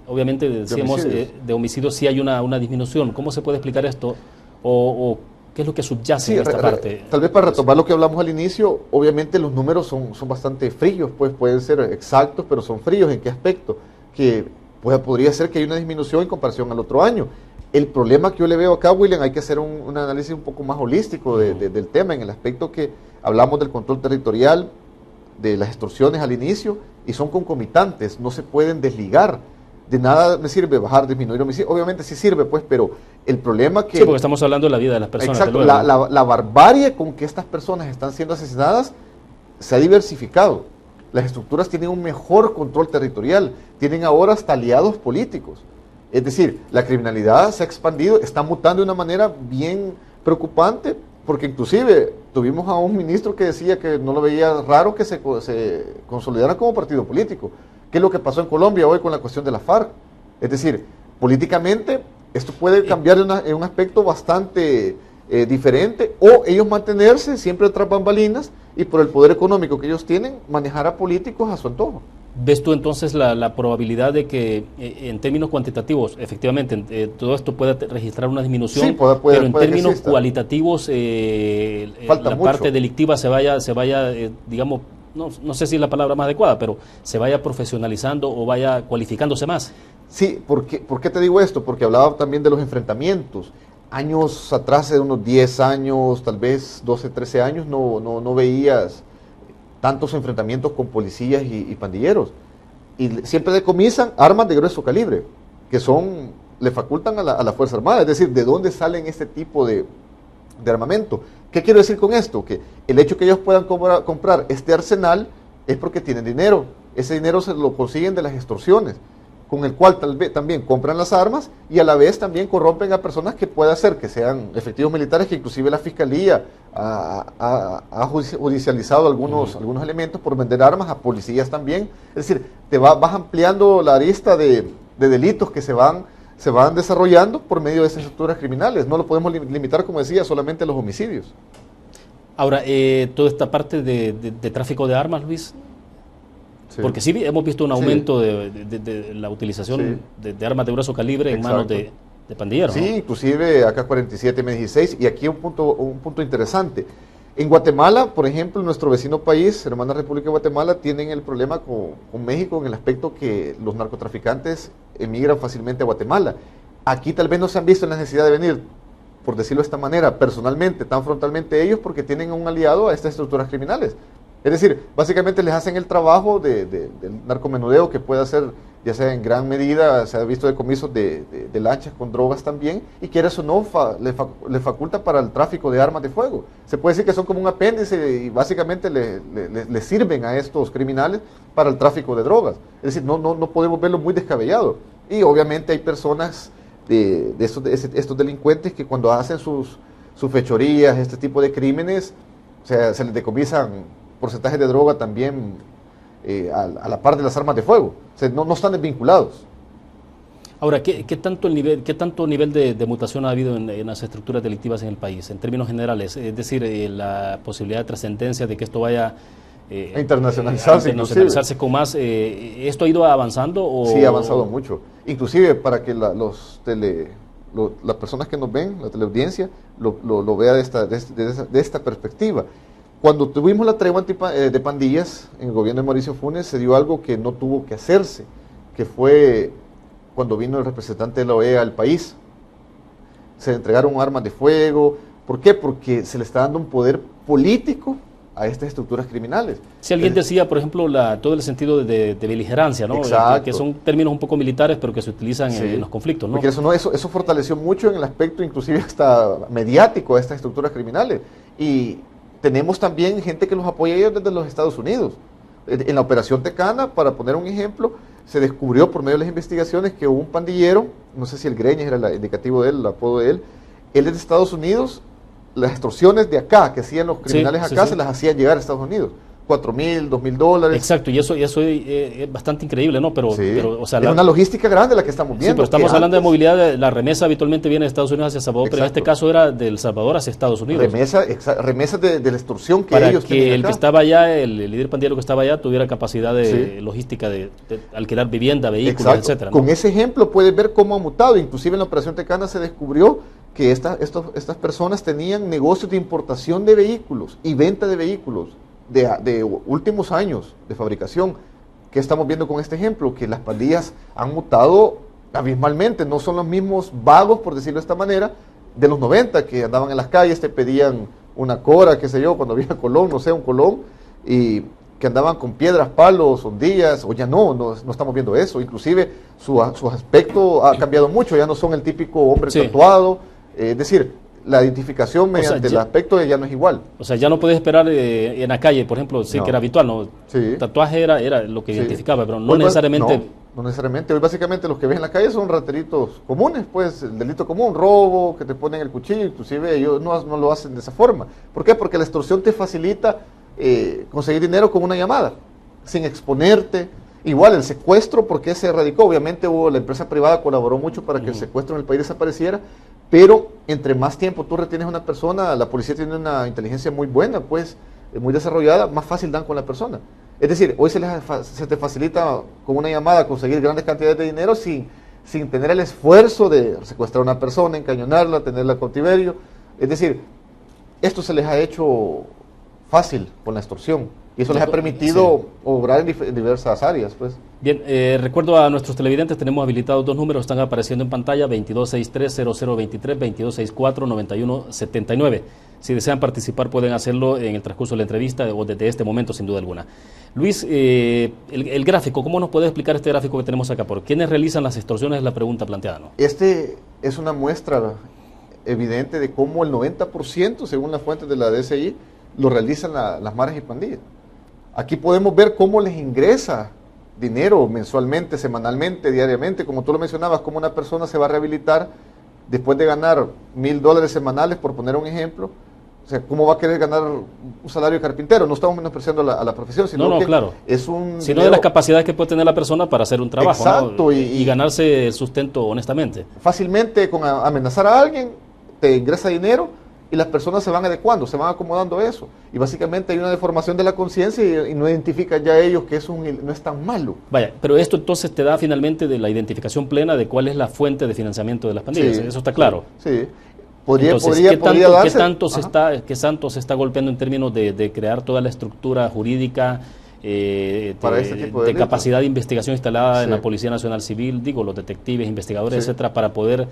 obviamente decíamos de homicidios, sí hay una disminución. ¿Cómo se puede explicar esto? ¿O qué es lo que subyace en esta parte? Tal vez para retomar lo que hablamos al inicio, obviamente los números son bastante fríos, pues pueden ser exactos, pero son fríos. ¿En qué aspecto? Que podría ser que hay una disminución en comparación al otro año. El problema que yo le veo acá, William, hay que hacer un análisis un poco más holístico del tema, en el aspecto que hablamos del control territorial, de las extorsiones al inicio, y son concomitantes, no se pueden desligar. De nada me sirve bajar, disminuir homicidios. Obviamente sí sirve, pues, pero el problema que... Sí, porque estamos hablando de la vida de las personas. Exacto, la barbarie con que estas personas están siendo asesinadas se ha diversificado. Las estructuras tienen un mejor control territorial, tienen ahora hasta aliados políticos. Es decir, la criminalidad se ha expandido, está mutando de una manera bien preocupante, porque inclusive tuvimos a un ministro que decía que no lo veía raro que se consolidara como partido político. ¿Qué es lo que pasó en Colombia hoy con la cuestión de la FARC? Es decir, políticamente esto puede cambiar en un aspecto bastante diferente, o ellos mantenerse siempre tras bambalinas y por el poder económico que ellos tienen, manejar a políticos a su antojo. ¿Ves tú entonces la probabilidad de que en términos cuantitativos, efectivamente, todo esto pueda registrar una disminución, sí, pero en términos cualitativos la parte delictiva se vaya digamos, no sé si es la palabra más adecuada, pero se vaya profesionalizando o vaya cualificándose más. Sí, ¿por qué te digo esto? Porque hablaba también de los enfrentamientos. Años atrás, de unos 10 años, tal vez 12, 13 años, no veías tantos enfrentamientos con policías y pandilleros. Y siempre decomisan armas de grueso calibre, que le facultan a la Fuerza Armada. Es decir, ¿de dónde salen este tipo de armamento? ¿Qué quiero decir con esto? Que el hecho que ellos puedan comprar este arsenal es porque tienen dinero. Ese dinero se lo consiguen de las extorsiones, con el cual tal vez también compran las armas y a la vez también corrompen a personas que pueda ser que sean efectivos militares, que inclusive la Fiscalía ha judicializado algunos elementos por vender armas a policías también. Es decir, vas ampliando la arista de delitos que se van desarrollando por medio de esas estructuras criminales. No lo podemos limitar, como decía, solamente a los homicidios. Ahora, toda esta parte de tráfico de armas, Luis, sí. Porque sí hemos visto un aumento de la utilización de armas de grueso calibre en manos de pandilleros. Sí, ¿no? Inclusive AK-47, M16, y aquí un punto interesante. En Guatemala, por ejemplo, nuestro vecino país, hermana República de Guatemala, tienen el problema con México en el aspecto que los narcotraficantes emigran fácilmente a Guatemala. Aquí tal vez no se han visto en la necesidad de venir, por decirlo de esta manera, personalmente, tan frontalmente ellos, porque tienen un aliado a estas estructuras criminales. Es decir, básicamente les hacen el trabajo del narcomenudeo que puede hacer, ya sea en gran medida, se ha visto decomisos de lanchas con drogas también, y quieras o no, le faculta para el tráfico de armas de fuego. Se puede decir que son como un apéndice y básicamente le sirven a estos criminales para el tráfico de drogas. Es decir, no podemos verlo muy descabellado. Y obviamente hay personas de estos delincuentes que cuando hacen sus fechorías, este tipo de crímenes, o sea, se les decomisan porcentajes de droga también a la par de las armas de fuego. O sea, no están desvinculados. Ahora, ¿qué tanto nivel de mutación ha habido en las estructuras delictivas en el país, en términos generales? Es decir, la posibilidad de trascendencia de que esto vaya a internacionalizarse con más. ¿Esto ha ido avanzando? Sí, ha avanzado mucho. Inclusive para que las personas que nos ven, la teleaudiencia, lo vea de esta perspectiva. Cuando tuvimos la tregua de pandillas en el gobierno de Mauricio Funes, se dio algo que no tuvo que hacerse, que fue cuando vino el representante de la OEA al país. Se entregaron armas de fuego. ¿Por qué? Porque se le está dando un poder político a estas estructuras criminales. Si alguien decía, por ejemplo, todo el sentido de beligerancia, ¿no? Exacto. Que son términos un poco militares, pero que se utilizan en los conflictos, ¿no? Porque eso fortaleció mucho en el aspecto, inclusive hasta mediático, a estas estructuras criminales. Y tenemos también gente que los apoya ellos desde los Estados Unidos. En la operación Tecana, para poner un ejemplo, se descubrió por medio de las investigaciones que hubo un pandillero, no sé si el Greñas era el indicativo de él, el apodo de él es de Estados Unidos. Las extorsiones de acá, que hacían los criminales acá, se las hacían llegar a Estados Unidos. $4,000, $2,000. Exacto, y eso es bastante increíble, ¿no? Pero, o sea, es una logística grande la que estamos viendo. Sí, pero estamos hablando de movilidad, la remesa habitualmente viene de Estados Unidos hacia El Salvador, pero en este caso era del Salvador hacia Estados Unidos. Remesas de la extorsión que para ellos tienen acá. El que estaba allá, el líder pandillero que estaba allá, tuviera capacidad de logística de alquilar vivienda, vehículos, etcétera, ¿no? Con ese ejemplo puedes ver cómo ha mutado. Inclusive en la operación Tecana se descubrió que estas personas tenían negocios de importación de vehículos y venta de vehículos de últimos años de fabricación. ¿Qué estamos viendo con este ejemplo? Que las pandillas han mutado abismalmente, no son los mismos vagos, por decirlo de esta manera, de los 90, que andaban en las calles, te pedían una cora, qué sé yo, cuando había colón, no sé, un colón, y que andaban con piedras, palos, hondillas, o ya no estamos viendo eso. Inclusive su aspecto ha cambiado mucho, ya no son el típico hombre tatuado, es decir, la identificación mediante el aspecto ya no es igual. O sea, ya no puedes esperar en la calle, por ejemplo, que era habitual, ¿no? Sí. Tatuaje era lo que identificaba, pero no necesariamente... No necesariamente. Hoy básicamente los que ves en la calle son rateritos comunes, pues, el delito común, robo, que te ponen el cuchillo, inclusive ellos no lo hacen de esa forma. ¿Por qué? Porque la extorsión te facilita conseguir dinero con una llamada, sin exponerte. Igual el secuestro, ¿por qué se erradicó? Obviamente la empresa privada colaboró mucho para que el secuestro en el país desapareciera, pero entre más tiempo tú retienes a una persona, la policía tiene una inteligencia muy buena, pues, muy desarrollada, más fácil dan con la persona. Es decir, hoy se te facilita con una llamada conseguir grandes cantidades de dinero sin tener el esfuerzo de secuestrar a una persona, encañonarla, tenerla en cautiverio. Es decir, esto se les ha hecho fácil con la extorsión. Y eso les ha permitido obrar en diversas áreas, pues. Bien, recuerdo a nuestros televidentes, tenemos habilitados 2 números, están apareciendo en pantalla, 2263-0023, 2264-9179. Si desean participar pueden hacerlo en el transcurso de la entrevista o desde este momento, sin duda alguna. Luis, el gráfico, ¿cómo nos puede explicar este gráfico que tenemos acá? ¿Por quiénes realizan las extorsiones? Es la pregunta planteada, ¿no? Este es una muestra evidente de cómo el 90%, según las fuentes de la DSI, lo realizan las maras y pandillas. Aquí podemos ver cómo les ingresa dinero mensualmente, semanalmente, diariamente, como tú lo mencionabas, cómo una persona se va a rehabilitar después de ganar $1,000 semanales, por poner un ejemplo. O sea, ¿cómo va a querer ganar un salario de carpintero? No estamos menospreciando a la profesión, sino que claro, es un sino dinero, de las capacidades que puede tener la persona para hacer un trabajo, exacto, ¿no? y ganarse el sustento honestamente. Fácilmente, con amenazar a alguien, te ingresa dinero y las personas se van adecuando, se van acomodando a eso. Y básicamente hay una deformación de la conciencia y no identifican ya ellos que eso no es tan malo. Vaya, pero esto entonces te da finalmente de la identificación plena de cuál es la fuente de financiamiento de las pandillas. Sí, eso está claro. Sí. Entonces, ¿qué tanto se está golpeando en términos de crear toda la estructura jurídica para este tipo de capacidad de investigación instalada sí. en la Policía Nacional Civil, digo, los detectives, investigadores, sí. etcétera, para poder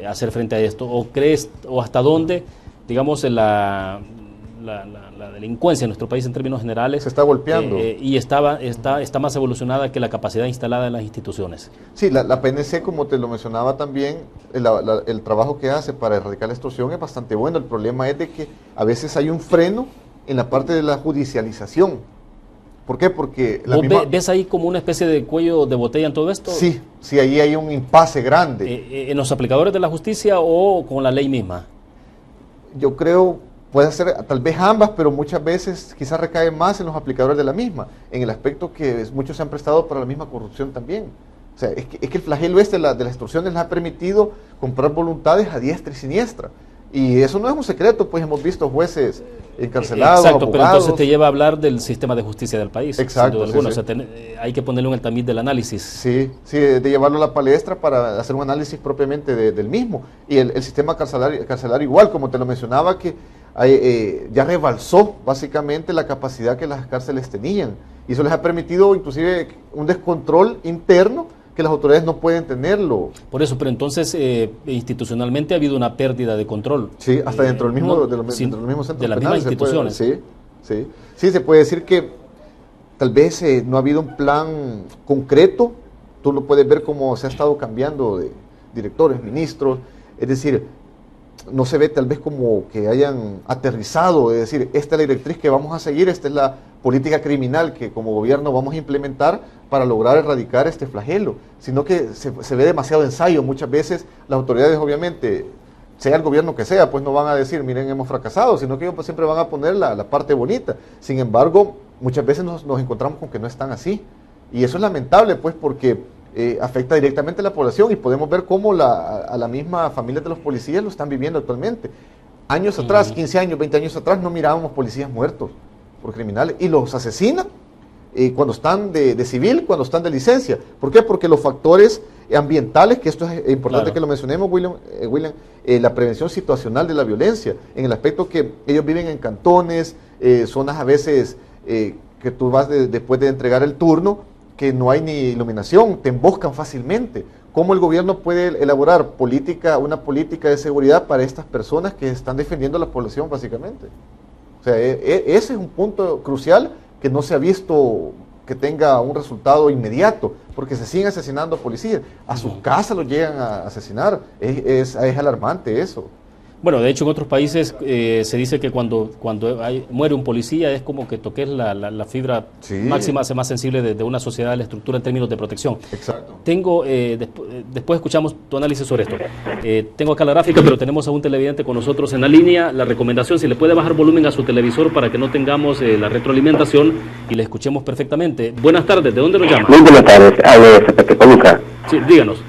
hacer frente a esto? ¿O crees, o hasta dónde, digamos, la delincuencia en nuestro país en términos generales se está golpeando y está más evolucionada que la capacidad instalada en las instituciones? Sí, la PNC, como te lo mencionaba también, el trabajo que hace para erradicar la extorsión es bastante bueno. El problema es de que a veces hay un freno en la parte de la judicialización. ¿Por qué? Porque ¿Ves ahí como una especie de cuello de botella en todo esto? Sí, ahí hay un impasse grande. ¿En los aplicadores de la justicia o con la ley misma? Yo creo, puede ser tal vez ambas, pero muchas veces quizás recae más en los aplicadores de la misma, en el aspecto que muchos se han prestado para la misma corrupción también. O sea, es que el flagelo de las extorsiones les ha permitido comprar voluntades a diestra y siniestra. Y eso no es un secreto, pues hemos visto jueces encarcelados, exacto, abogados. Pero entonces te lleva a hablar del sistema de justicia del país. Exacto. Sí. O sea, hay que ponerlo en el tamiz del análisis. Sí, de llevarlo a la palestra para hacer un análisis propiamente del mismo. Y el sistema carcelario igual, como te lo mencionaba, que ya rebalsó básicamente la capacidad que las cárceles tenían. Y eso les ha permitido inclusive un descontrol interno que las autoridades no pueden tenerlo. Por eso, pero entonces institucionalmente ha habido una pérdida de control. Sí, hasta dentro del mismo, de los mismos centros de las mismas instituciones. Sí, se puede decir que tal vez no ha habido un plan concreto. Tú lo puedes ver como se ha estado cambiando de directores, ministros, es decir, no se ve tal vez como que hayan aterrizado, es decir, esta es la directriz que vamos a seguir, esta es la política criminal que como gobierno vamos a implementar para lograr erradicar este flagelo, sino que se ve demasiado ensayo. Muchas veces las autoridades, obviamente, sea el gobierno que sea, pues no van a decir, miren, hemos fracasado, sino que ellos pues, siempre van a poner la parte bonita. Sin embargo, muchas veces nos encontramos con que no están así, y eso es lamentable, pues, porque afecta directamente a la población, y podemos ver cómo a la misma familia de los policías lo están viviendo actualmente. Años atrás, 15 años, 20 años atrás, no mirábamos policías muertos por criminales, y los asesinan cuando están de civil, cuando están de licencia. ¿Por qué? Porque los factores ambientales, que esto es importante claro. que lo mencionemos, William, la prevención situacional de la violencia, en el aspecto que ellos viven en cantones, zonas a veces que tú vas después de entregar el turno, que no hay ni iluminación, te emboscan fácilmente. ¿Cómo el gobierno puede elaborar una política de seguridad para estas personas que están defendiendo a la población básicamente? O sea, ese es un punto crucial que no se ha visto que tenga un resultado inmediato, porque se siguen asesinando policías. A su casa los llegan a asesinar. Es alarmante eso. Bueno, de hecho en otros países se dice que cuando muere un policía es como que toques la fibra máxima, más sensible de una sociedad, de la estructura en términos de protección. Exacto. Tengo, después escuchamos tu análisis sobre esto. Tengo acá la gráfica, pero tenemos a un televidente con nosotros en la línea. La recomendación, si le puede bajar volumen a su televisor para que no tengamos la retroalimentación y le escuchemos perfectamente. Buenas tardes, ¿de dónde nos llama? Muy buenas tardes, hablo de Zacatecoluca. Sí, díganos.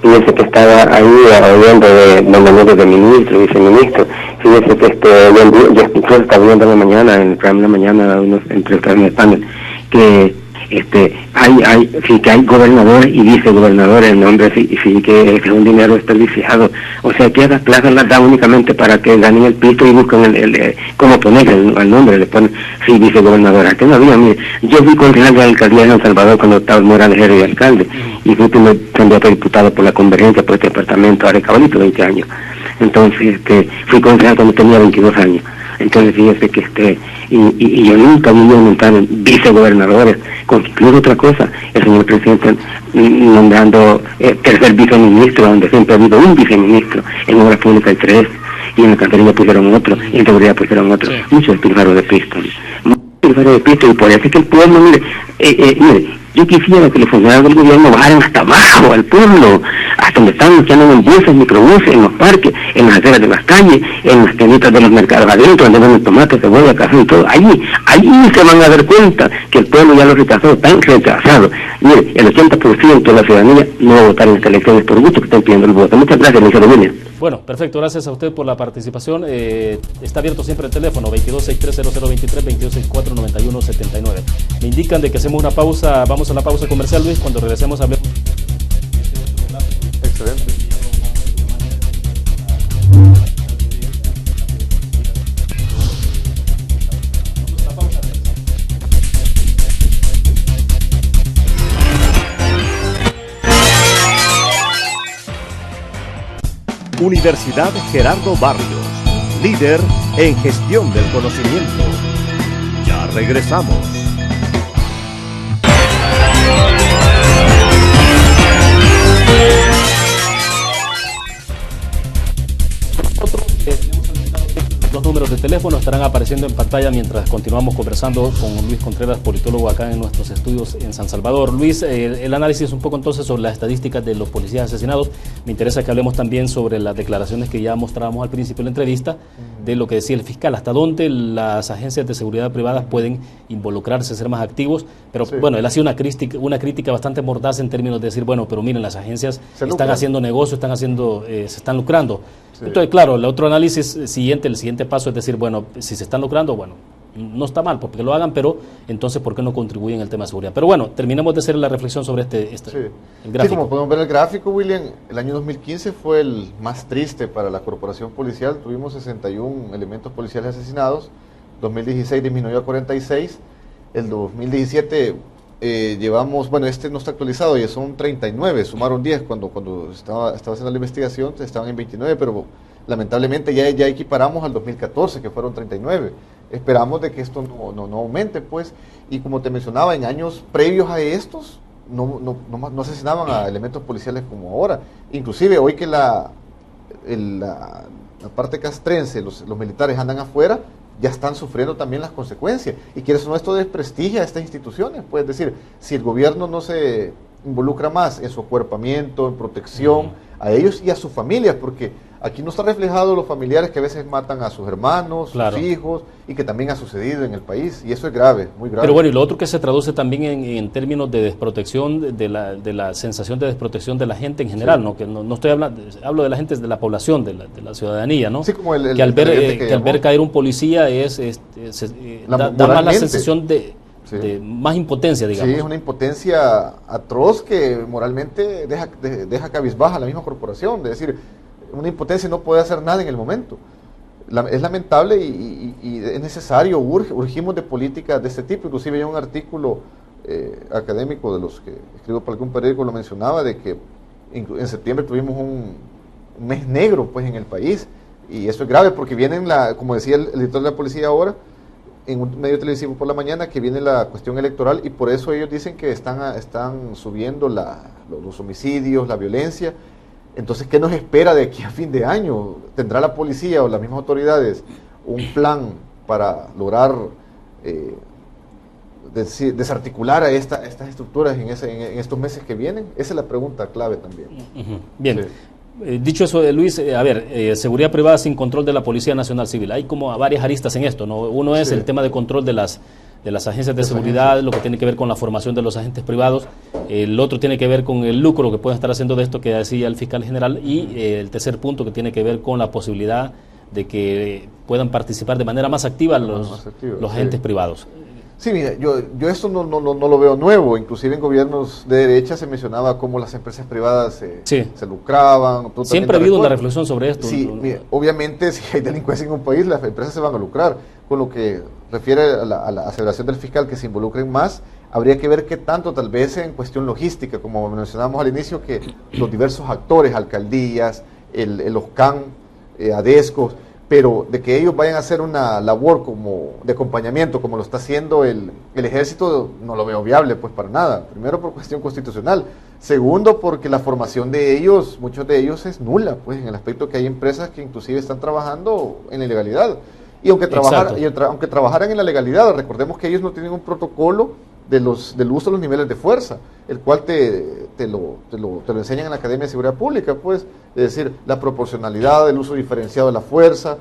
Fíjese que estaba ahí oyendo de nombramientos de ministro, viceministro. Fíjese que ya escuché esta viendo en la mañana, en el programa de la mañana, entre el panel, que sí que hay gobernadores y vicegobernadores, el nombre sí que es un dinero desperdiciado. O sea, que esas plazas las da únicamente para que ganen el piso y buscan cómo poner el nombre, le ponen, sí, vicegobernador. Aquí no había, mire, yo fui concejal de la alcaldía de San Salvador cuando estaba Morales era el alcalde, y fui primer candidato a diputado por la convergencia por este departamento, ahora Cabalito, 20 años. Entonces, fui concejal cuando tenía 22 años. Entonces, fíjese que y yo nunca vi aumentar vicegobernadores. Concluir otra cosa, el señor presidente nombrando tercer viceministro, donde siempre ha habido un viceministro, en obras públicas hay 3, y en alcantarilla pusieron otro, y en seguridad pusieron otro. Sí. Mucho despilfarro de pisto. Y por eso es que el pueblo, mire, yo quisiera que los funcionarios del gobierno bajaran hasta abajo, al pueblo, hasta donde están, que andan en buses, microbuses, en los parques, en las aceras de las calles, en las tienditas de los mercados adentro, donde venden tomate, cebolla, café y todo. Allí se van a dar cuenta que el pueblo ya lo rechazó, tan rechazado. Mire, el 80% de la ciudadanía no va a votar en estas elecciones por mucho que estén pidiendo el voto. Muchas gracias, Luis William. Bueno, perfecto, gracias a usted por la participación. Está abierto siempre el teléfono 22630023, 22649179. Me indican de que hacemos una pausa, vamos a la pausa comercial, Luis, cuando regresemos hablemos. Excelente. Universidad Gerardo Barrios, líder en gestión del conocimiento. Ya regresamos. Los números de teléfono estarán apareciendo en pantalla mientras continuamos conversando con Luis Contreras, politólogo acá en nuestros estudios en San Salvador. Luis, el análisis un poco entonces sobre las estadísticas de los policías asesinados. Me interesa que hablemos también sobre las declaraciones que ya mostrábamos al principio de la entrevista, de lo que decía el fiscal, hasta dónde las agencias de seguridad privadas pueden involucrarse, ser más activos. Pero sí, bueno, él hacía una crítica bastante mordaz en términos de decir, bueno, pero miren, las agencias están haciendo negocio, se están lucrando. Sí. Entonces, claro, el otro análisis siguiente, el siguiente paso es decir, bueno, si se están lucrando, bueno, no está mal porque lo hagan, pero entonces, ¿por qué no contribuyen al tema de seguridad? Pero bueno, terminemos de hacer la reflexión sobre sí, el gráfico. Sí, como podemos ver el gráfico, William, el año 2015 fue el más triste para la corporación policial. Tuvimos 61 elementos policiales asesinados, 2016 disminuyó a 46, el 2017 llevamos, bueno, este no está actualizado, ya son 39, sumaron 10 cuando estaba haciendo la investigación, estaban en 29, pero lamentablemente ya equiparamos al 2014, que fueron 39. Esperamos de que esto no aumente, pues, y como te mencionaba, en años previos a estos, no asesinaban a elementos policiales como ahora. Inclusive hoy que la parte castrense, los militares andan afuera, ya están sufriendo también las consecuencias. Y quieres o no, esto desprestigia a estas instituciones. Pues, es decir, si el gobierno no se involucra más en su acuerpamiento, en protección a ellos y a sus familias, porque aquí no está reflejado los familiares que a veces matan a sus hermanos, sus hijos, y que también ha sucedido en el país, y eso es grave, muy grave. Pero bueno, y lo otro que se traduce también en términos de desprotección, de la sensación de desprotección de la gente en general, sí, ¿no? Que no estoy hablando, hablo de la gente, de la población, de la ciudadanía, ¿no? Sí, como que al ver caer un policía da más la sensación de más impotencia, digamos. Sí, es una impotencia atroz que moralmente deja cabizbaja a la misma corporación, de decir, una impotencia y no puede hacer nada en el momento. Es lamentable y es necesario, urgimos de políticas de este tipo. Inclusive hay un artículo académico de los que escribo para algún periódico, lo mencionaba, de que en septiembre tuvimos un mes negro, pues, en el país, y eso es grave porque vienen, como decía el editor de la policía ahora, en un medio televisivo por la mañana, que viene la cuestión electoral, y por eso ellos dicen que están subiendo los homicidios, la violencia. Entonces, ¿qué nos espera de aquí a fin de año? ¿Tendrá la policía o las mismas autoridades un plan para lograr desarticular a estas estructuras en estos meses que vienen? Esa es la pregunta clave también. Bien. Sí. Dicho eso, Luis, seguridad privada sin control de la Policía Nacional Civil. Hay como varias aristas en esto, ¿no? Uno es el tema de control de las agencias de seguridad, lo que tiene que ver con la formación de los agentes privados. El otro tiene que ver con el lucro que pueden estar haciendo de esto, que decía el fiscal general. Y el tercer punto, que tiene que ver con la posibilidad de que puedan participar de manera más activa los agentes privados. Sí, mira, yo esto no lo veo nuevo. Inclusive en gobiernos de derecha se mencionaba cómo las empresas privadas se lucraban. Siempre ha habido una reflexión sobre esto. Sí, mira, obviamente si hay delincuencia en un país, las empresas se van a lucrar. Con lo que refiere a la aseveración del fiscal que se involucren más, habría que ver qué tanto, tal vez en cuestión logística, como mencionábamos al inicio, que los diversos actores, alcaldías, el OSCAN, ADESCO, pero de que ellos vayan a hacer una labor como de acompañamiento, como lo está haciendo el ejército, no lo veo viable, pues para nada. Primero por cuestión constitucional. Segundo, porque la formación de ellos, muchos de ellos es nula, pues en el aspecto que hay empresas que inclusive están trabajando en la ilegalidad. Y aunque trabajaran en la legalidad, recordemos que ellos no tienen un protocolo del uso de los niveles de fuerza, el cual te lo enseñan en la Academia de Seguridad Pública, pues, es decir, la proporcionalidad, el uso diferenciado de la fuerza.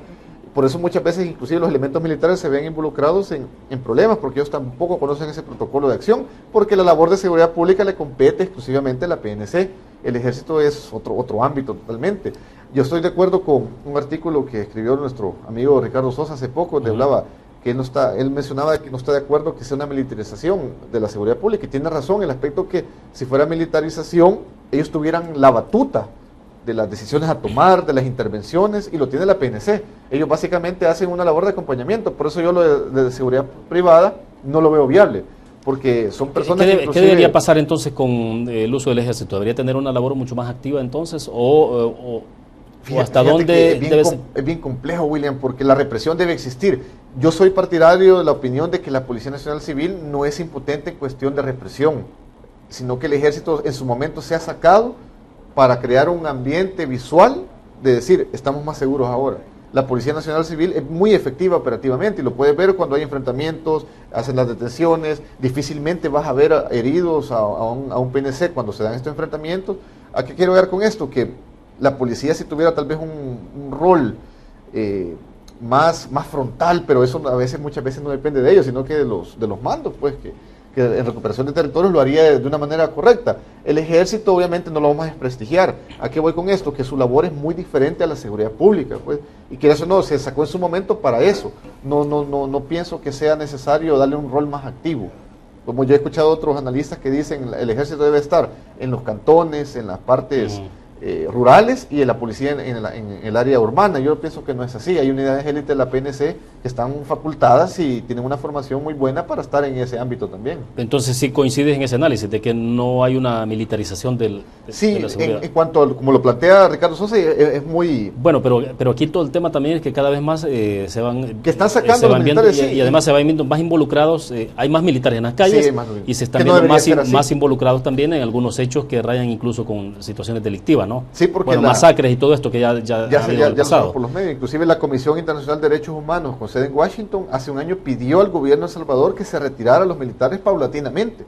Por eso muchas veces inclusive los elementos militares se ven involucrados en problemas, porque ellos tampoco conocen ese protocolo de acción, porque la labor de seguridad pública le compete exclusivamente a la PNC. El ejército es otro ámbito totalmente. Yo estoy de acuerdo con un artículo que escribió nuestro amigo Ricardo Sosa hace poco, donde hablaba que él mencionaba que no está de acuerdo que sea una militarización de la seguridad pública, y tiene razón en el aspecto que si fuera militarización, ellos tuvieran la batuta de las decisiones a tomar, de las intervenciones, y lo tiene la PNC. Ellos básicamente hacen una labor de acompañamiento, por eso yo lo de seguridad privada no lo veo viable, porque son personas ¿Qué debería pasar entonces con el uso del ejército? ¿Debería tener una labor mucho más activa entonces? ¿O hasta dónde debe ser? Es bien complejo, William, porque la represión debe existir. Yo soy partidario de la opinión de que la Policía Nacional Civil no es impotente en cuestión de represión, sino que el ejército en su momento se ha sacado para crear un ambiente visual de decir, estamos más seguros ahora. La Policía Nacional Civil es muy efectiva operativamente y lo puedes ver cuando hay enfrentamientos, hacen las detenciones, difícilmente vas a ver heridos a un PNC cuando se dan estos enfrentamientos. ¿A qué quiero ver con esto? Que la policía, si tuviera tal vez un rol más frontal, pero eso muchas veces no depende de ellos, sino que de los mandos, pues, que en recuperación de territorios lo haría de una manera correcta. El ejército obviamente no lo vamos a desprestigiar. ¿A qué voy con esto? Que su labor es muy diferente a la seguridad pública, pues, y que eso no se sacó en su momento para eso. No pienso que sea necesario darle un rol más activo. Como yo he escuchado otros analistas que dicen el ejército debe estar en los cantones, en las partes rurales, y en la policía en el área urbana. Yo pienso que no es así. Hay unidades élite de la PNC que están facultadas y tienen una formación muy buena para estar en ese ámbito también. Entonces sí coincides en ese análisis de que no hay una militarización de la seguridad. En cuanto a como lo plantea Ricardo Sosa, es muy... Bueno, pero aquí todo el tema también es que cada vez más se van... Que están sacando los militares, y además se van viendo más involucrados, hay más militares en las calles, y se están viendo más involucrados también en algunos hechos que rayan incluso con situaciones delictivas, ¿no? Sí, porque masacres y todo esto que ya ha habido en el pasado. Por los medios. Inclusive la Comisión Internacional de Derechos Humanos, con sede en Washington, hace un año pidió al gobierno de El Salvador que se retirara a los militares paulatinamente.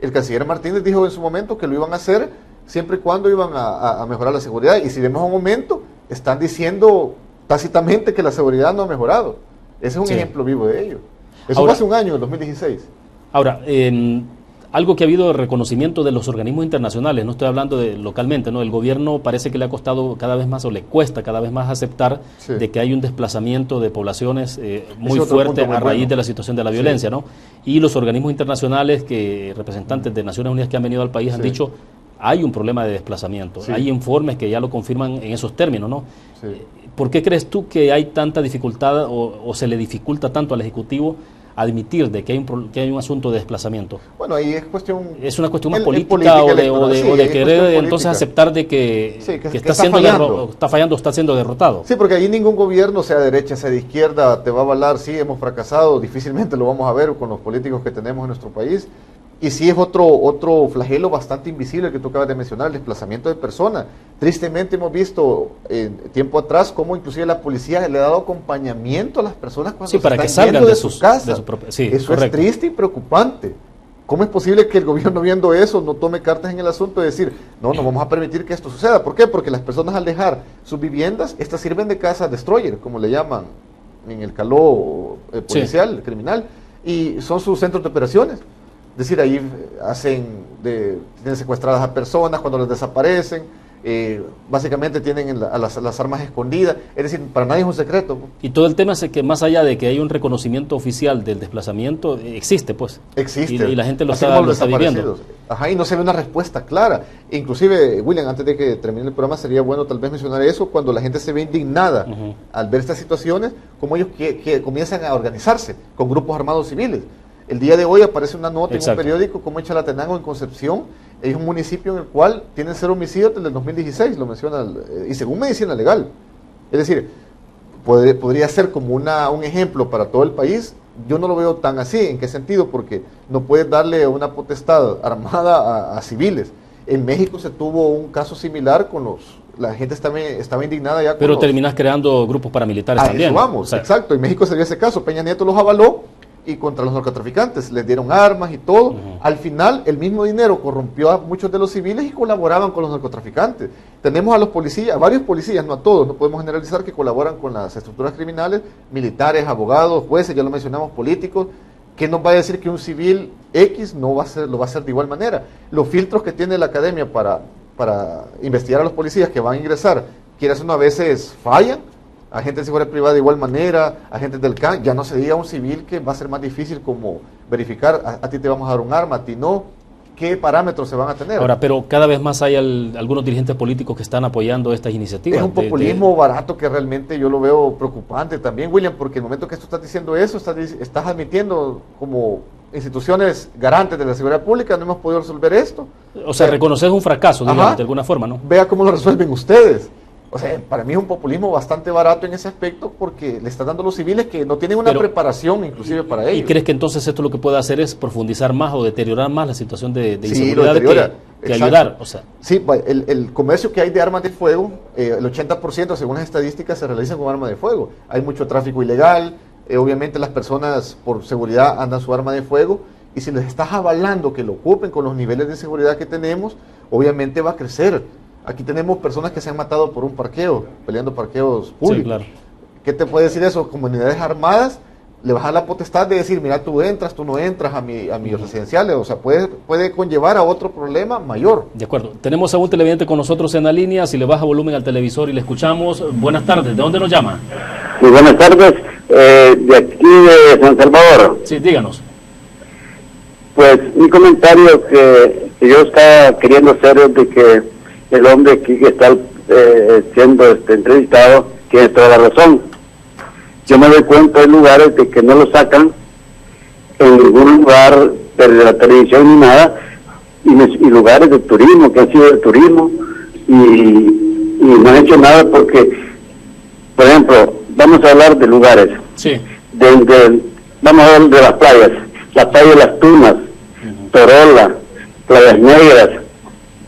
El canciller Martínez dijo en su momento que lo iban a hacer siempre y cuando iban a mejorar la seguridad, y si vemos un momento, están diciendo tácitamente que la seguridad no ha mejorado. Ese es un ejemplo vivo de ello. Eso fue hace un año, en 2016. Ahora, algo que ha habido de reconocimiento de los organismos internacionales, no estoy hablando de localmente, ¿no? El gobierno parece que le ha costado cada vez más, o le cuesta cada vez más aceptar de que hay un desplazamiento de poblaciones muy fuerte a raíz de la situación de la violencia, ¿no? Y los organismos internacionales, representantes de Naciones Unidas que han venido al país han dicho, hay un problema de desplazamiento. Hay informes que ya lo confirman en esos términos, ¿no? ¿Por qué crees tú que hay tanta dificultad o se le dificulta tanto al Ejecutivo admitir de que hay un asunto de desplazamiento? Bueno, ahí es cuestión... ¿Es una cuestión más política o de querer entonces aceptar de que está fallando o está siendo derrotado? Sí, porque ahí ningún gobierno, sea de derecha, sea de izquierda, te va a avalar, sí, hemos fracasado, difícilmente lo vamos a ver con los políticos que tenemos en nuestro país. Y sí es otro flagelo bastante invisible que tú acabas de mencionar, el desplazamiento de personas. Tristemente hemos visto tiempo atrás cómo inclusive la policía le ha dado acompañamiento a las personas cuando para que están salgan de sus casas. Eso correcto. Es triste y preocupante. ¿Cómo es posible que el gobierno, viendo eso, no tome cartas en el asunto de decir, no vamos a permitir que esto suceda? ¿Por qué? Porque las personas, al dejar sus viviendas, estas sirven de casa destroyer, como le llaman en el caló policial, criminal, y son sus centros de operaciones. Es decir, ahí tienen secuestradas a personas cuando les desaparecen, básicamente tienen las armas escondidas, es decir, para nadie es un secreto. Y todo el tema es que más allá de que hay un reconocimiento oficial del desplazamiento, existe pues. Existe. Y la gente lo Así está, como lo los está viviendo. desaparecidos. Ajá, y no se ve una respuesta clara. Inclusive, William, antes de que termine el programa, sería bueno tal vez mencionar eso, cuando la gente se ve indignada al ver estas situaciones, como ellos que comienzan a organizarse con grupos armados civiles. El día de hoy aparece una nota en un periódico como en Chalatenango, en Concepción, es un municipio en el cual tienen 0 homicidios desde el 2016, lo menciona, y según medicina legal. Es decir, podría ser como un ejemplo para todo el país. Yo no lo veo tan así. ¿En qué sentido? Porque no puedes darle una potestad armada a civiles. En México se tuvo un caso similar con la gente estaba indignada ya. Pero terminás creando grupos paramilitares también. Eso vamos, exacto. En México se dio ese caso. Peña Nieto los avaló y contra los narcotraficantes les dieron armas y todo. Al final, el mismo dinero corrompió a muchos de los civiles y colaboraban con los narcotraficantes. Tenemos a los policías, a varios policías, no a todos, no podemos generalizar, que colaboran con las estructuras criminales, militares, abogados, jueces, ya lo mencionamos, políticos. ¿Qué nos va a decir que un civil X lo va a hacer de igual manera? Los filtros que tiene la academia para investigar a los policías que van a ingresar, quieras o no, a veces fallan. Agentes de seguridad privada de igual manera, agentes del CAN, ya no se diga un civil, que va a ser más difícil como verificar, a ti te vamos a dar un arma, a ti no, qué parámetros se van a tener. Ahora, pero cada vez más hay algunos dirigentes políticos que están apoyando estas iniciativas. Es un populismo barato que realmente yo lo veo preocupante también, William, porque el momento que tú estás diciendo eso, estás admitiendo como instituciones garantes de la seguridad pública, no hemos podido resolver esto. O sea, reconocer un fracaso, digamos, de alguna forma, ¿no? Vea cómo lo resuelven ustedes. O sea, para mí es un populismo bastante barato en ese aspecto, porque le está dando a los civiles que no tienen una preparación inclusive para ello. ¿Y crees que entonces esto lo que puede hacer es profundizar más o deteriorar más la situación de sí, inseguridad que ayudar? O sea. Sí, el comercio que hay de armas de fuego, el 80% según las estadísticas se realiza con armas de fuego. Hay mucho tráfico ilegal, obviamente las personas por seguridad andan su arma de fuego, y si les estás avalando que lo ocupen con los niveles de seguridad que tenemos, obviamente va a crecer. Aquí tenemos personas que se han matado por un parqueo, peleando parqueos públicos. Sí, claro. ¿Qué te puede decir eso? Comunidades armadas, le vas a la potestad de decir, mira, tú entras, tú no entras a mis residenciales. O sea, puede conllevar a otro problema mayor. De acuerdo. Tenemos a un televidente con nosotros en la línea. Si le baja volumen al televisor y le escuchamos. Buenas tardes. ¿De dónde nos llama? Sí, buenas tardes. De aquí de San Salvador. Sí, díganos. Pues mi comentario que yo estaba queriendo hacer es de que el hombre que está siendo entrevistado tiene toda la razón. Yo me doy cuenta de lugares de que no lo sacan en ningún lugar de la televisión ni nada, y lugares de turismo que han sido de turismo y no han hecho nada porque, por ejemplo, vamos a hablar de lugares. Sí. Vamos a hablar de las playas, la playa de las Tunas, Torola, Playas Negras,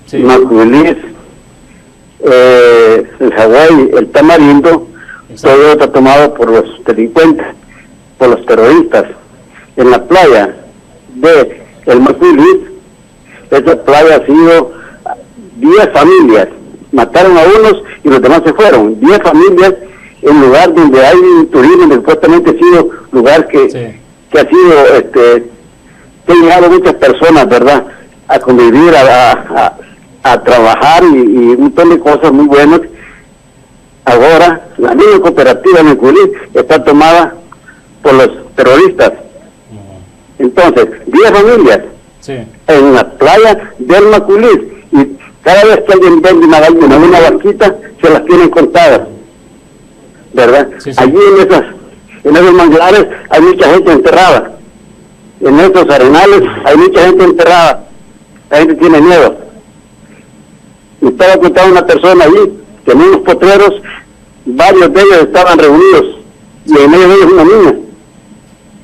sí. Macuilís, el Hawái, el Tamarindo. Exacto. Todo está tomado por los delincuentes, por los terroristas. En la playa de el Macuilís, esa playa ha sido 10 familias, mataron a unos y los demás se fueron. 10 familias en lugar donde hay un turismo, donde supuestamente ha sido lugar que ha sido, que han llegado muchas personas, ¿verdad?, a convivir, a trabajar y un montón de cosas muy buenas. Ahora, la misma cooperativa en Macuilís está tomada por los terroristas. Entonces, 10 familias en la playa del Macuilís, y cada vez que alguien vende una vaquita, se las tienen contadas, ¿verdad? Sí. Allí en esos manglares hay mucha gente enterrada, en esos arenales hay mucha gente enterrada, la gente tiene miedo. Me estaba contando una persona allí, que en unos potreros, varios de ellos estaban reunidos, y en medio de ellos una niña,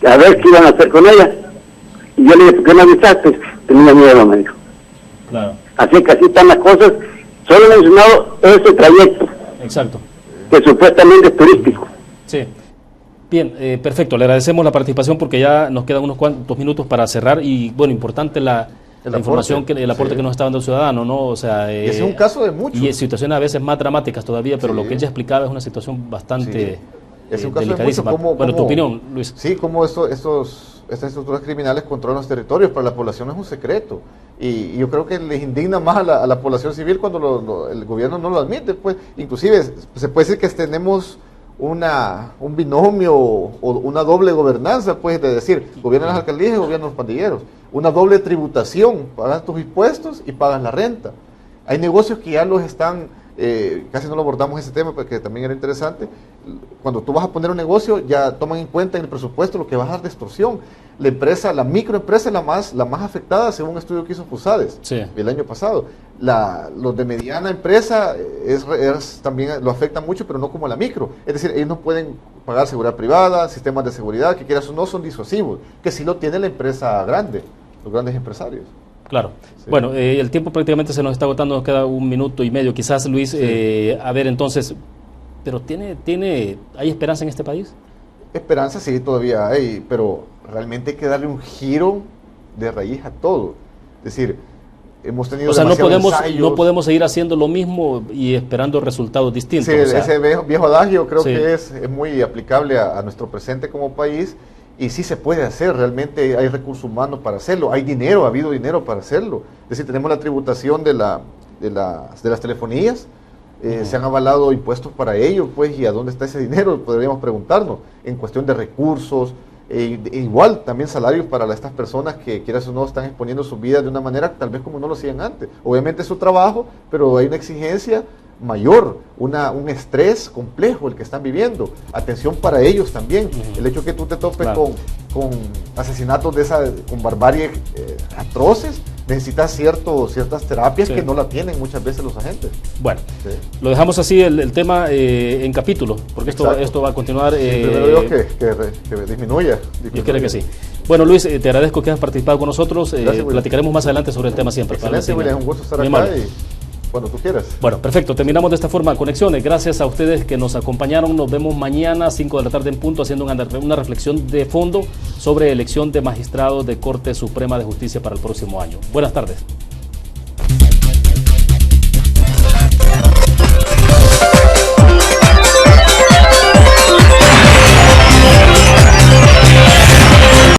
a ver qué iban a hacer con ella. Y yo le dije, ¿por qué no avisaste? Tenía miedo, me dijo. Claro. Así que así están las cosas. Solo he mencionado ese trayecto. Exacto. Que supuestamente es turístico. Sí. Bien, perfecto. Le agradecemos la participación porque ya nos quedan unos cuantos minutos para cerrar. Y bueno, importante la información, el aporte que nos está dando el ciudadano, ¿no? O sea, y ese es un caso de muchos. Y situaciones a veces más dramáticas todavía, pero lo que él ya explicaba es una situación bastante es un caso delicadísima. De mucho. Bueno, tu opinión, Luis. Sí, como estas estructuras criminales controlan los territorios, para la población es un secreto. Y yo creo que les indigna más a la población civil cuando el gobierno no lo admite. Pues, inclusive se puede decir que tenemos un binomio o una doble gobernanza, pues, de decir, gobiernan las alcaldías y gobiernan los pandilleros. Una doble tributación, pagas tus impuestos y pagas la renta. Hay negocios que ya los están, casi no lo abordamos ese tema, porque también era interesante. Cuando tú vas a poner un negocio, ya toman en cuenta en el presupuesto lo que vas a dar de extorsión. La microempresa es la más afectada, según un estudio que hizo FUSADES el año pasado. Los de mediana empresa también lo afecta mucho, pero no como la micro. Es decir, ellos no pueden pagar seguridad privada, sistemas de seguridad, que quieras o no, son disuasivos, que sí lo tiene la empresa grande, los grandes empresarios. Claro. Sí. Bueno, el tiempo prácticamente se nos está agotando, nos queda 1 minuto y medio. Quizás, Luis, a ver, entonces, ¿pero hay esperanza en este país? Esperanza sí, todavía hay, pero realmente hay que darle un giro de raíz a todo. Es decir, hemos tenido no podemos seguir haciendo lo mismo y esperando resultados distintos. Sí, ese viejo adagio creo que es muy aplicable a nuestro presente como país, y sí se puede hacer, realmente hay recursos humanos para hacerlo, hay dinero, ha habido dinero para hacerlo. Es decir, tenemos la tributación de las telefonías, se han avalado impuestos para ello, pues, y a dónde está ese dinero, podríamos preguntarnos, en cuestión de recursos, igual también salarios para estas personas que quieras o no están exponiendo su vida de una manera tal vez como no lo hacían antes. Obviamente es su trabajo, pero hay una exigencia mayor, un estrés complejo el que están viviendo. Atención para ellos también. El hecho que tú te topes con asesinatos con barbarie atroces, necesitas ciertas terapias que no la tienen muchas veces los agentes. Bueno, lo dejamos así el tema en capítulo, porque esto va a continuar. Primero digo que disminuya. Yo creo que sí. Bueno, Luis, te agradezco que hayas participado con nosotros. Platicaremos más adelante sobre el tema siempre. Excelente, William, un gusto estar acá y cuando tú quieras. Bueno, perfecto. Terminamos de esta forma Conexiones. Gracias a ustedes que nos acompañaron. Nos vemos mañana 5 de la tarde en punto, haciendo una reflexión de fondo sobre elección de magistrados de Corte Suprema de Justicia para el próximo año. Buenas tardes.